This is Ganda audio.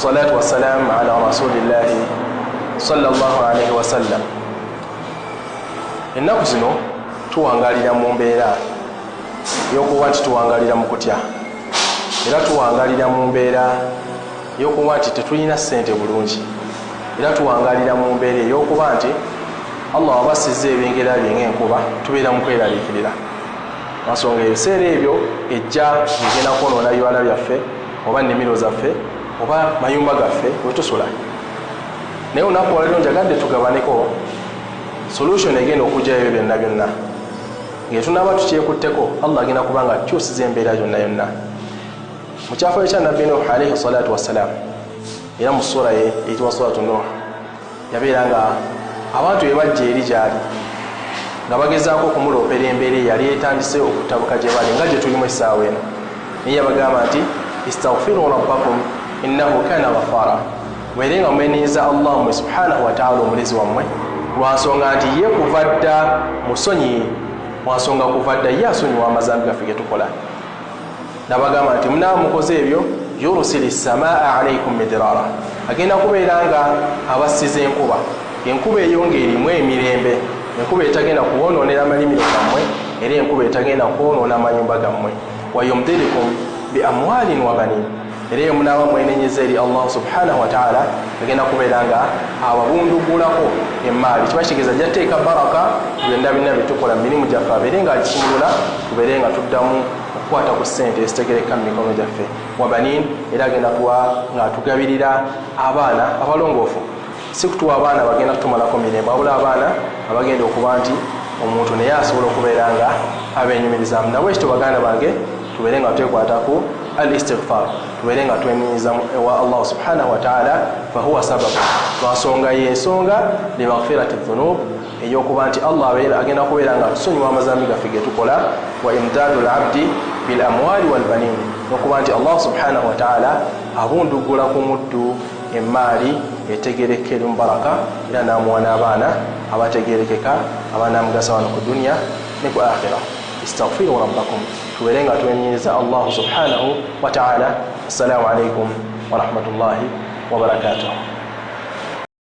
والصلاة والسلام على رسول الله صلى الله عليه وسلم. ennaku zino tuwangalira mu mbeera y'okuba nti tuwangalira mu kutya, era tuwangalira mu mbeera y'okuba nti tetulina ssente bulungi, era tuwangalira mu mbeera ey'okuba nti Allah abasizza ebengera bye ng'enkuba tubeera mu kweraliikirira. Nsonga ebiseera ebyo ejja egenda kwonoona bibala byaffe oba nnimiro zaffe oba mayumba gaffe we tusula. Naye olunaku olwaleero njagadde tugabaneko solution egenda okujjayo byonna byonna ng'etunaaba tukyekutteko Allah agenda kuba nga akyusiza embeera yonna yonna. Mu kyafaayo kya Nabbi Nuh alayhi salatu wassalam, era mu sura ye eyitibwa suratu Nuh, yabeera nga abantu bwe bajja eri gy'ali nga bagezaako okumuloopera embeera eyali etandise okutabuka gye bali nga gye tulimu essaawa eno. Naye yabagamba nti istaghfiru rabbakum innahu kana ghaffara, mwere nga mweneeza Allah mmwe subhanahu wa ta'ala omulezi wammwe, lwansonga nti ye kuva dda musonyi, lwansonga kuva dda ye asonyiwa amazambi gaffe ge tukola. Nabagamba nti munaaba mukoze ebyo yurusili samaa alaykum midrara, agenda kubeera nga abasiza enkuba, enkuba eyo ng'erimu emirembe, enkuba etagenda kuwonoonera amalimiro gammwe, era enkuba etagenda kwonoona amayumba gammwe. Wayumdidukum bi amwalin wa banin, era eyo munaaba mwenenyeza eri Allah subhanahu wa ta'ala, agenda kubeera nga ababundugulako emaali. Kiba kitegeeza ajja teeka baraka byonna byonna bye tukola mu mirimu gyaffe, abeere nga akisumulula, tubeere nga tuddamu okukwata ku ssente ezitegereka mu mikono gyaffe. Wa banin, era agenda kuba nga atugabirira abaana abalongoofu, si kutuwa abaana bagenda kutumalako mirembe, wabula abaana abagenda okuba nti omuntu naye asobola okubeera nga abenyumirizaamu. Nabwe ekyo baganda bange tubeere nga twekwataku al istighfar, tubeere nga twenyumiza ewa Allah subhanahu wa ta'ala, fahuwa sababu, lwansonga y'ensonga li maghfirati dhunub, ey'okuba nti Allah agenda kubeera nga tusonyiwa amazambi gaffe ge tukola. Wa imdadu al-abdi bil amwali wal banin, n'okuba nti Allah subhanahu wa ta'ala abundugula ku muddu emaali etegerekera mubaraka, era n'amuwa n'abaana abategerekeka abanamugasa wano ku dunya ne ku akhira. Istaghfiru rabbakum, tubeere nga twenyeza Allah subhanahu wa ta'ala. Assalamu alaikum wa rahmatullahi wa barakatuh.